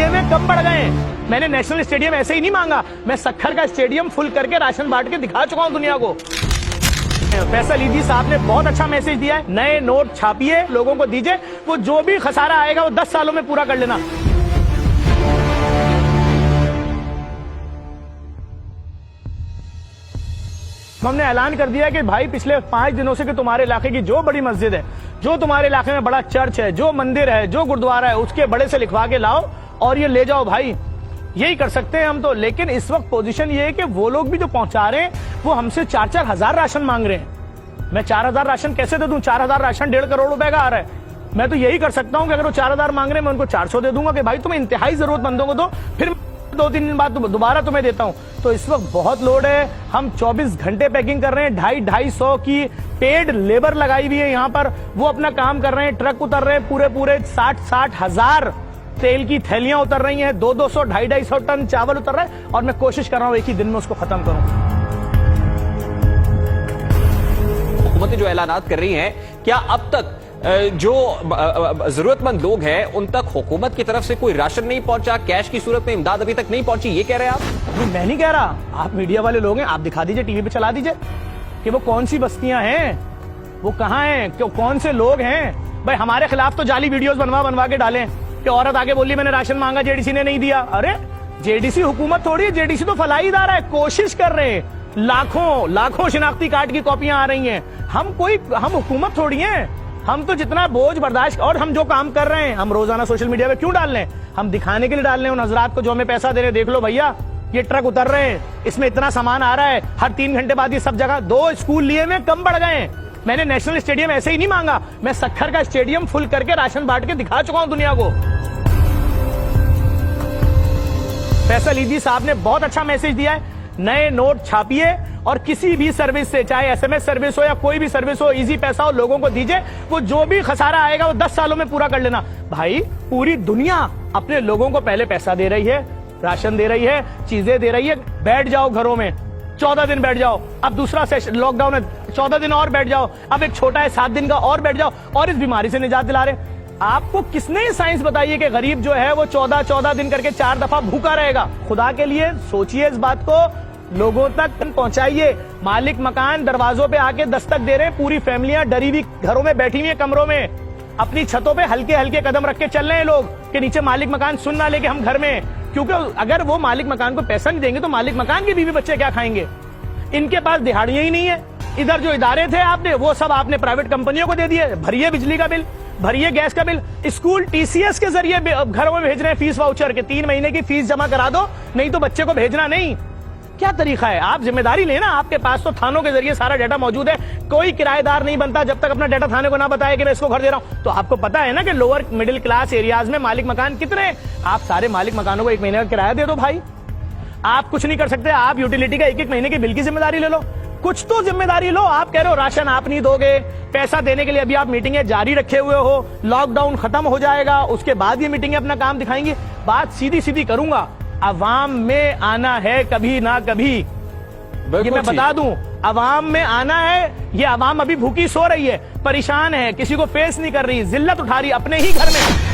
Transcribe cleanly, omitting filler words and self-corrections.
लिए हुए कम बढ़ गए हैं। मैंने नेशनल स्टेडियम ऐसे ही नहीं मांगा, मैं सक्खर का स्टेडियम फुल करके राशन बांट के दिखा चुका हूं दुनिया को। फैसल ईदी साहब ने बहुत अच्छा मैसेज दिया है, नए नोट छापिए, लोगों को दीजिए, वो जो भी खसारा आएगा वो 10 सालों में पूरा कर लेना। हमने ऐलान कर दिया कि भाई पिछले 5 दिनों से कि तुम्हारे इलाके की जो बड़ी मस्जिद है, जो तुम्हारे इलाके में बड़ा चर्च है, जो मंदिर है, जो गुरुद्वारा है, उसके बड़े से लिखवा के लाओ और ये ले जाओ भाई। यही कर सकते हैं हम तो। लेकिन इस वक्त पोजीशन ये है कि वो लोग भी जो पहुंचा रहे हैं वो हमसे 4-4 हजार राशन मांग रहे हैं। मैं 4,000 राशन कैसे दे दूं? 4,000 राशन 1.5 करोड़ रुपए का आ रहा है। मैं तो यही कर सकता हूं कि अगर वो 4,000 मांग रहे हैं मैं उनको 400 दे दूंगा कि भाई तुम्हें इंतहाई जरूरतमंदों को दो, फिर 2-3 दिन बाद दोबारा तुम्हें देता हूं। तो इस वक्त बहुत लोड है, हम 24 घंटे पैकिंग कर रहे हैं। 250-250 की पेड लेबर लगाई हुई है यहाँ पर, वो अपना काम कर रहे हैं। ट्रक उतर रहे हैं पूरे 60-60 हजार तेल की थैलियां उतर रही हैं, 200-200 250-250 टन चावल उतर रहा है और मैं कोशिश कर रहा हूं एक ही दिन में उसको खत्म करूं। हुकूमतें जो ऐलानात कर रही हैं, क्या अब तक जो जरूरतमंद लोग हैं उन तक हुकूमत की तरफ से कोई राशन नहीं पहुंचा, कैश की सूरत में इमदाद अभी तक नहीं पहुंची, ये कह रहे हैं आप? मैं नहीं कह रहा, आप मीडिया वाले लोग हैं, आप दिखा दीजिए, टीवी पे चला दीजिए कि वो कौन सी बस्तियां हैं, वो कहां हैं, कौन से लोग हैं। भाई हमारे खिलाफ तो जाली वीडियोस बनवा के डाले कि औरत आके बोली मैंने राशन मांगा, जेडीसी ने नहीं दिया। अरे जेडीसी हुकूमत थोड़ी है, जेडीसी तो फलाई इदारा है, कोशिश कर रहे हैं। लाखों शिनाख्ती कार्ड की कॉपियां आ रही हैं। हम हुकूमत थोड़ी हैं, हम तो जितना बोझ बर्दाश्त, और हम जो काम कर रहे हैं हम रोजाना सोशल मीडिया पे क्यों डाल रहे हैं? हम दिखाने के लिए डाल रहे हैं उन हजरात को जो हमें पैसा दे रहे हैं, देख लो भैया ये ट्रक उतर रहे हैं, इसमें इतना सामान आ रहा है, हर 3 घंटे बाद ये सब जगह 2 स्कूल लिए हुए कम बढ़ गए हैं। मैंने नेशनल स्टेडियम ऐसे ही नहीं मांगा, मैं सक्खर का स्टेडियम फुल करके राशन बांट के दिखा चुका हूं दुनिया को। फैसल ईदी साहब ने बहुत अच्छा मैसेज दिया है, नए नोट छापिए और किसी भी सर्विस से, चाहे एसएमएस सर्विस हो या कोई भी सर्विस हो, इजी पैसा हो, लोगों को दीजिए, वो जो भी खसारा आएगा वो 10 सालों में पूरा कर लेना। भाई पूरी दुनिया अपने लोगों को पहले पैसा दे रही है, राशन दे रही है, चीजें दे रही है, बैठ जाओ घरों में, 14 दिन बैठ जाओ, अब दूसरा सेशन लॉकडाउन है, 14 दिन और बैठ जाओ, अब एक छोटा है 7 दिन का और बैठ जाओ, और इस बीमारी से निजात दिला रहे। आपको किसने साइंस बताई है कि गरीब जो है वो 14 दिन करके 4 दफा भूखा रहेगा? खुदा के लिए सोचिए, इस बात को लोगों तक पहुंचाइए। मालिक मकान दरवाजों पे आके दस्तक दे रहे हैं, पूरी फैमिलियां डरी हुई घरों में बैठी हुई है, कमरों में, अपनी छतों पे हल्के कदम रख के चल रहे हैं लोग कि नीचे मालिक मकान सुन ना ले कि हम घर में, क्योंकि अगर वो मालिक मकान को पैसा नहीं देंगे तो मालिक मकान के बीवी बच्चे क्या खाएंगे? इनके पास दिहाड़ियां ही नहीं है। इधर जो इदारे थे आपने, वो सब आपने प्राइवेट कंपनियों को दे दिए। भरिए बिजली का बिल, भरिए गैस का बिल, स्कूल टीसीएस के जरिए घरों में भेज रहे हैं फीस वाउचर के, 3 महीने की फीस जमा करा दो, नहीं तो बच्चे को भेजना नहीं। क्या तरीका है? आप जिम्मेदारी लेना, आपके पास तो थानों के जरिए सारा डाटा मौजूद है। कोई किराएदार नहीं बनता जब तक अपना डाटा थाने को ना बताए कि मैं इसको घर दे रहा हूं। तो आपको पता है ना कि लोअर मिडिल क्लास एरियाज में मालिक मकान कितने हैं। आप सारे मालिक मकानों को 1 महीने का किराया दे दो भाई। आप कुछ नहीं कर सकते, आप यूटिलिटी का 1-1 महीने के बिल की जिम्मेदारी ले लो, कुछ तो जिम्मेदारी लो। आप कह रहे हो राशन आप नहीं दोगे, पैसा देने के लिए अभी आप मीटिंगें जारी रखे हुए हो, लॉकडाउन खत्म हो जाएगा उसके बाद ये मीटिंगें अपना काम दिखाएंगी। बात सीधी करूंगा, अवाम में आना है कभी ना कभी, ये मैं बता दूं, अवाम में आना है। ये अवाम अभी भूखी सो रही है, परेशान है, किसी को फेस नहीं कर रही, जिल्लत उठा रही अपने ही घर में।